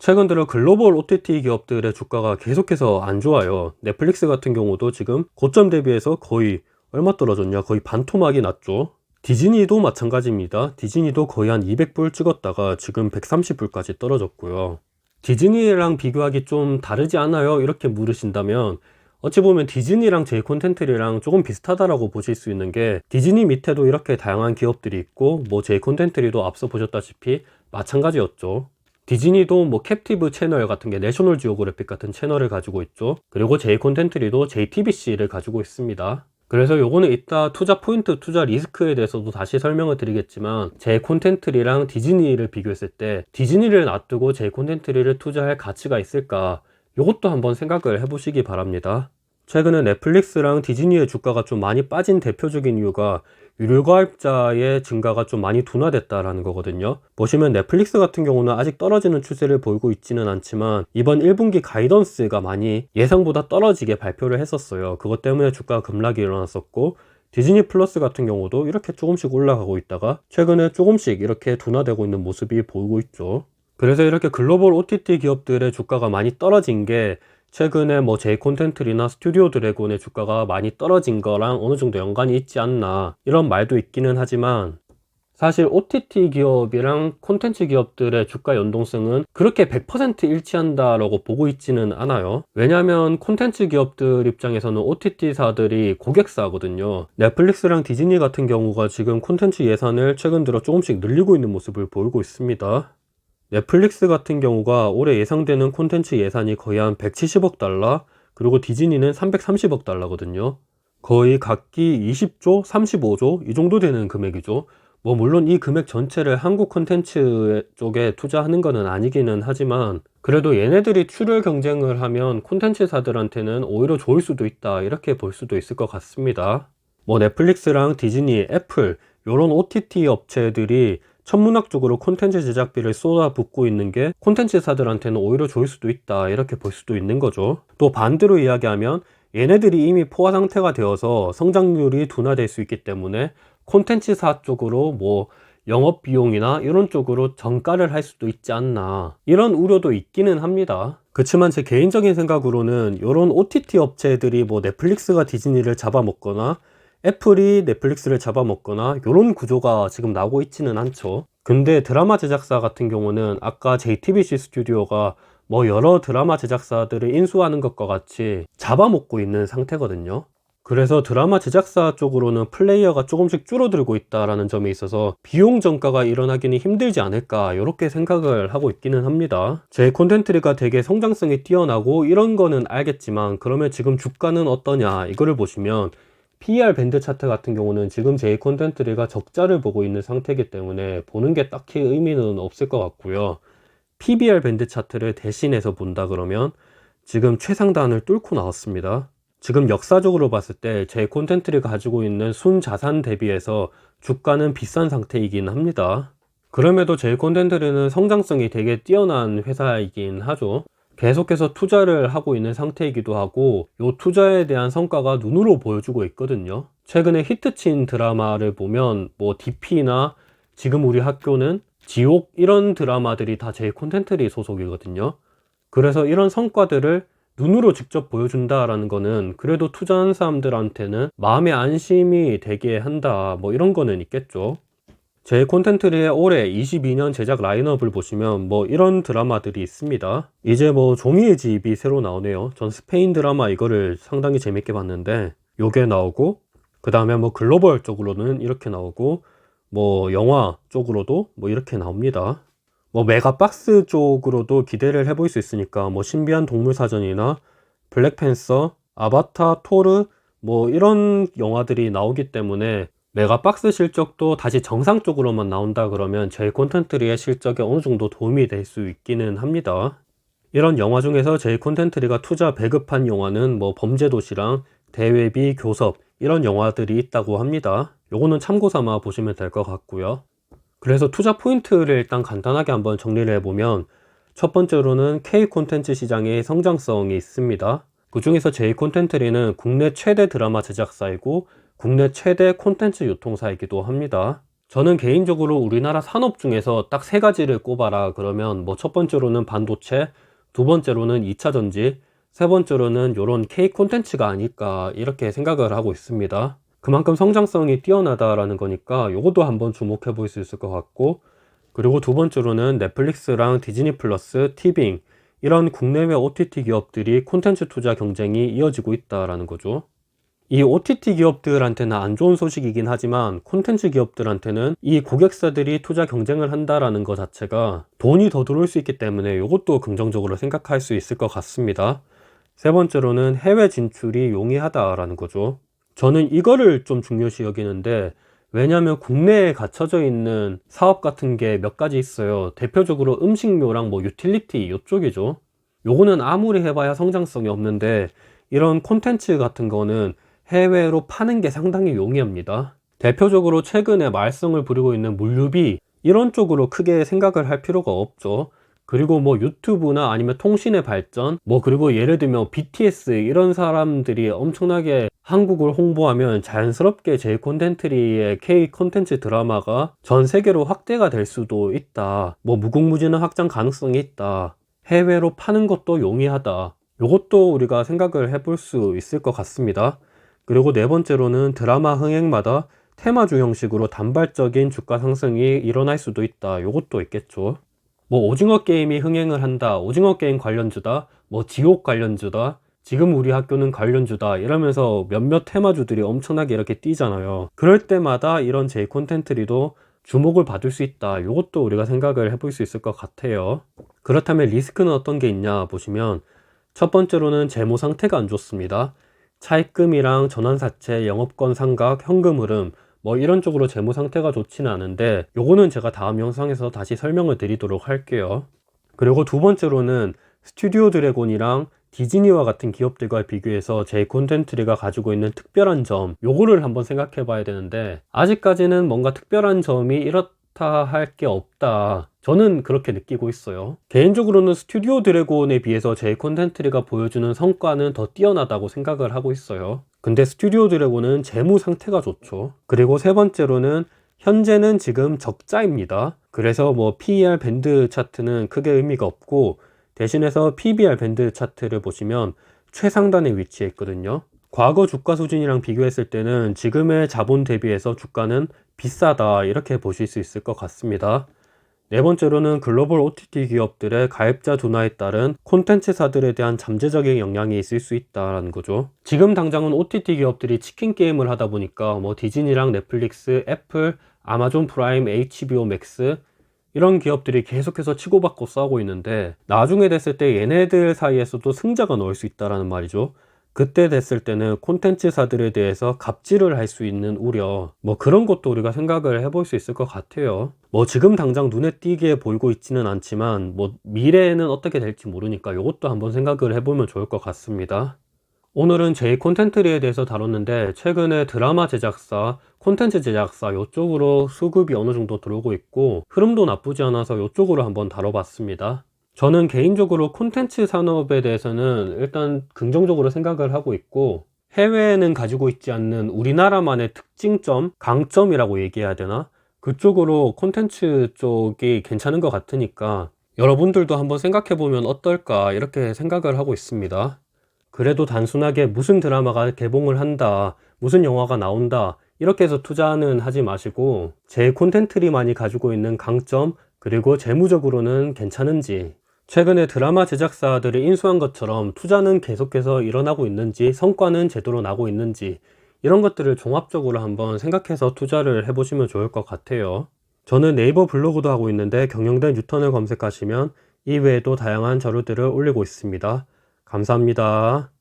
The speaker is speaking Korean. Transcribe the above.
최근 들어 글로벌 OTT 기업들의 주가가 계속해서 안 좋아요. 넷플릭스 같은 경우도 지금 고점 대비해서 거의 얼마 떨어졌냐? 거의 반토막이 났죠. 디즈니도 마찬가지입니다. 디즈니도 거의 한 200불 찍었다가 지금 130불까지 떨어졌고요. 디즈니랑 비교하기 좀 다르지 않아요? 이렇게 물으신다면 어찌 보면 디즈니랑 제이콘텐트리랑 조금 비슷하다라고 보실 수 있는 게, 디즈니 밑에도 이렇게 다양한 기업들이 있고 뭐 제이콘텐트리도 앞서 보셨다시피 마찬가지였죠. 디즈니도 뭐 캡티브 채널 같은 게 내셔널 지오그래픽 같은 채널을 가지고 있죠. 그리고 제이콘텐트리도 JTBC를 가지고 있습니다. 그래서 요거는 이따 투자 포인트, 투자 리스크에 대해서도 다시 설명을 드리겠지만, 제이콘텐트리랑 디즈니를 비교했을 때 디즈니를 놔두고 제이콘텐트리를 투자할 가치가 있을까, 요것도 한번 생각을 해보시기 바랍니다. 최근에 넷플릭스랑 디즈니의 주가가 좀 많이 빠진 대표적인 이유가 유료 가입자의 증가가 좀 많이 둔화됐다라는 거거든요. 보시면 넷플릭스 같은 경우는 아직 떨어지는 추세를 보이고 있지는 않지만 이번 1분기 가이던스가 많이 예상보다 떨어지게 발표를 했었어요. 그것 때문에 주가 급락이 일어났었고, 디즈니 플러스 같은 경우도 이렇게 조금씩 올라가고 있다가 최근에 조금씩 이렇게 둔화되고 있는 모습이 보이고 있죠. 그래서 이렇게 글로벌 OTT 기업들의 주가가 많이 떨어진 게, 최근에 뭐 제이콘텐트리나 스튜디오 드래곤의 주가가 많이 떨어진 거랑 어느 정도 연관이 있지 않나, 이런 말도 있기는 하지만, 사실 OTT 기업이랑 콘텐츠 기업들의 주가 연동성은 그렇게 100% 일치한다라고 보고 있지는 않아요. 왜냐하면 콘텐츠 기업들 입장에서는 OTT사들이 고객사거든요. 넷플릭스랑 디즈니 같은 경우가 지금 콘텐츠 예산을 최근 들어 조금씩 늘리고 있는 모습을 보이고 있습니다. 넷플릭스 같은 경우가 올해 예상되는 콘텐츠 예산이 거의 한 170억 달러, 그리고 디즈니는 330억 달러거든요. 거의 각기 20조, 35조 이 정도 되는 금액이죠. 뭐 물론 이 금액 전체를 한국 콘텐츠 쪽에 투자하는 거는 아니기는 하지만, 그래도 얘네들이 출혈 경쟁을 하면 콘텐츠사들한테는 오히려 좋을 수도 있다, 이렇게 볼 수도 있을 것 같습니다. 뭐 넷플릭스랑 디즈니, 애플 요런 OTT 업체들이 천문학적으로 콘텐츠 제작비를 쏟아붓고 있는 게 콘텐츠사들한테는 오히려 좋을 수도 있다, 이렇게 볼 수도 있는 거죠. 또 반대로 이야기하면 얘네들이 이미 포화 상태가 되어서 성장률이 둔화될 수 있기 때문에 콘텐츠사 쪽으로 뭐 영업 비용이나 이런 쪽으로 정가를 할 수도 있지 않나, 이런 우려도 있기는 합니다. 그렇지만 제 개인적인 생각으로는 이런 OTT 업체들이 뭐 넷플릭스가 디즈니를 잡아먹거나 애플이 넷플릭스를 잡아먹거나 이런 구조가 지금 나오고 있지는 않죠. 근데 드라마 제작사 같은 경우는 아까 JTBC 스튜디오가 뭐 여러 드라마 제작사들을 인수하는 것과 같이 잡아먹고 있는 상태거든요. 그래서 드라마 제작사 쪽으로는 플레이어가 조금씩 줄어들고 있다라는 점에 있어서 비용 전가가 일어나기는 힘들지 않을까, 이렇게 생각을 하고 있기는 합니다. 제 콘텐츠가 되게 성장성이 뛰어나고 이런 거는 알겠지만, 그러면 지금 주가는 어떠냐, 이거를 보시면 PER 밴드 차트 같은 경우는 지금 제 콘텐츠가 적자를 보고 있는 상태이기 때문에 보는 게 딱히 의미는 없을 것 같고요. PBR 밴드 차트를 대신해서 본다 그러면 지금 최상단을 뚫고 나왔습니다. 지금 역사적으로 봤을 때 제 콘텐츠를 가지고 있는 순자산 대비해서 주가는 비싼 상태이긴 합니다. 그럼에도 제 콘텐츠는 성장성이 되게 뛰어난 회사이긴 하죠. 계속해서 투자를 하고 있는 상태이기도 하고, 이 투자에 대한 성과가 눈으로 보여주고 있거든요. 최근에 히트친 드라마를 보면 뭐 DP나 지금 우리 학교는, 지옥, 이런 드라마들이 다 제 콘텐츠리 소속이거든요. 그래서 이런 성과들을 눈으로 직접 보여준다라는 거는 그래도 투자하는 사람들한테는 마음의 안심이 되게 한다, 뭐 이런 거는 있겠죠. 제 콘텐츠의 올해 22년 제작 라인업을 보시면 뭐 이런 드라마들이 있습니다. 이제 뭐 종이의 집이 새로 나오네요. 전 스페인 드라마 이거를 상당히 재밌게 봤는데 요게 나오고, 그 다음에 뭐 글로벌 쪽으로는 이렇게 나오고, 뭐 영화 쪽으로도 뭐 이렇게 나옵니다. 뭐 메가박스 쪽으로도 기대를 해볼 수 있으니까 뭐 신비한 동물 사전이나 블랙팬서, 아바타, 토르 뭐 이런 영화들이 나오기 때문에 메가박스 실적도 다시 정상 쪽으로만 나온다 그러면 제 콘텐츠리의 실적에 어느 정도 도움이 될 수 있기는 합니다. 이런 영화 중에서 제 콘텐츠리가 투자 배급한 영화는 뭐 범죄도시랑 대외비, 교섭 이런 영화들이 있다고 합니다. 요거는 참고 삼아 보시면 될 것 같고요. 그래서 투자 포인트를 일단 간단하게 한번 정리를 해보면, 첫 번째로는 K 콘텐츠 시장의 성장성이 있습니다. 그 중에서 J 콘텐츠리는 국내 최대 드라마 제작사이고 국내 최대 콘텐츠 유통사이기도 합니다. 저는 개인적으로 우리나라 산업 중에서 딱 세 가지를 꼽아라 그러면 뭐 첫 번째로는 반도체, 두 번째로는 2차 전지, 세 번째로는 요런 K 콘텐츠가 아닐까 이렇게 생각을 하고 있습니다. 그만큼 성장성이 뛰어나다라는 거니까 요것도 한번 주목해 볼 수 있을 것 같고, 그리고 두 번째로는 넷플릭스랑 디즈니 플러스, 티빙 이런 국내외 OTT 기업들이 콘텐츠 투자 경쟁이 이어지고 있다라는 거죠. 이 OTT 기업들한테는 안 좋은 소식이긴 하지만 콘텐츠 기업들한테는 이 고객사들이 투자 경쟁을 한다라는 것 자체가 돈이 더 들어올 수 있기 때문에 이것도 긍정적으로 생각할 수 있을 것 같습니다. 세 번째로는 해외 진출이 용이하다라는 거죠. 저는 이거를 좀 중요시 여기는데, 왜냐하면 국내에 갇혀져 있는 사업 같은 게 몇 가지 있어요. 대표적으로 음식료랑 뭐 유틸리티 이쪽이죠. 요거는 아무리 해봐야 성장성이 없는데 이런 콘텐츠 같은 거는 해외로 파는 게 상당히 용이합니다. 대표적으로 최근에 말썽을 부리고 있는 물류비 이런 쪽으로 크게 생각을 할 필요가 없죠. 그리고 뭐 유튜브나 아니면 통신의 발전, 뭐 그리고 예를 들면 BTS 이런 사람들이 엄청나게 한국을 홍보하면 자연스럽게 제 콘텐츠리의 K 콘텐츠 드라마가 전 세계로 확대가 될 수도 있다. 뭐 무궁무진한 확장 가능성이 있다. 해외로 파는 것도 용이하다. 요것도 우리가 생각을 해볼 수 있을 것 같습니다. 그리고 네 번째로는 드라마 흥행마다 테마주 형식으로 단발적인 주가 상승이 일어날 수도 있다. 요것도 있겠죠. 뭐 오징어 게임이 흥행을 한다, 오징어 게임 관련주다, 뭐 지옥 관련주다, 지금 우리 학교는 관련주다 이러면서 몇몇 테마주들이 엄청나게 이렇게 뛰잖아요. 그럴 때마다 이런 제 콘텐츠리도 주목을 받을 수 있다. 요것도 우리가 생각을 해볼 수 있을 것 같아요. 그렇다면 리스크는 어떤 게 있냐 보시면, 첫 번째로는 재무 상태가 안 좋습니다. 차입금이랑 전환사채, 영업권 상각, 현금 흐름 뭐 이런 쪽으로 재무 상태가 좋지는 않은데, 요거는 제가 다음 영상에서 다시 설명을 드리도록 할게요. 그리고 두 번째로는 스튜디오 드래곤이랑 디즈니와 같은 기업들과 비교해서 제 콘텐츠리가 가지고 있는 특별한 점, 요거를 한번 생각해 봐야 되는데, 아직까지는 뭔가 특별한 점이 이렇다 할 게 없다, 저는 그렇게 느끼고 있어요. 개인적으로는 스튜디오 드래곤에 비해서 제 콘텐츠리가 보여주는 성과는 더 뛰어나다고 생각을 하고 있어요. 근데 스튜디오 드래곤은 재무 상태가 좋죠. 그리고 세 번째로는 현재는 지금 적자입니다. 그래서 뭐 PER 밴드 차트는 크게 의미가 없고, 대신해서 PBR 밴드 차트를 보시면 최상단에 위치해 있거든요. 과거 주가 수준이랑 비교했을 때는 지금의 자본 대비해서 주가는 비싸다 이렇게 보실 수 있을 것 같습니다. 네 번째로는 글로벌 OTT 기업들의 가입자 둔화에 따른 콘텐츠사들에 대한 잠재적인 영향이 있을 수 있다는 거죠. 지금 당장은 OTT 기업들이 치킨 게임을 하다 보니까 뭐 디즈니랑 넷플릭스, 애플, 아마존 프라임, HBO 맥스 이런 기업들이 계속해서 치고받고 싸우고 있는데, 나중에 됐을 때 얘네들 사이에서도 승자가 나올 수 있다는 말이죠. 그때 됐을 때는 콘텐츠사들에 대해서 갑질을 할 수 있는 우려, 뭐 그런 것도 우리가 생각을 해볼 수 있을 것 같아요. 뭐 지금 당장 눈에 띄게 보이고 있지는 않지만 뭐 미래에는 어떻게 될지 모르니까 이것도 한번 생각을 해보면 좋을 것 같습니다. 오늘은 제 콘텐츠리에 대해서 다뤘는데, 최근에 드라마 제작사, 콘텐츠 제작사 이쪽으로 수급이 어느 정도 들어오고 있고 흐름도 나쁘지 않아서 이쪽으로 한번 다뤄봤습니다. 저는 개인적으로 콘텐츠 산업에 대해서는 일단 긍정적으로 생각을 하고 있고, 해외에는 가지고 있지 않는 우리나라만의 특징점, 강점이라고 얘기해야 되나? 그쪽으로 콘텐츠 쪽이 괜찮은 것 같으니까 여러분들도 한번 생각해보면 어떨까 이렇게 생각을 하고 있습니다. 그래도 단순하게 무슨 드라마가 개봉을 한다, 무슨 영화가 나온다 이렇게 해서 투자는 하지 마시고, 제 콘텐츠리만이 가지고 있는 강점, 그리고 재무적으로는 괜찮은지, 최근에 드라마 제작사들을 인수한 것처럼 투자는 계속해서 일어나고 있는지, 성과는 제대로 나고 있는지, 이런 것들을 종합적으로 한번 생각해서 투자를 해보시면 좋을 것 같아요. 저는 네이버 블로그도 하고 있는데 경영대 뉴턴을 검색하시면 이외에도 다양한 자료들을 올리고 있습니다. 감사합니다.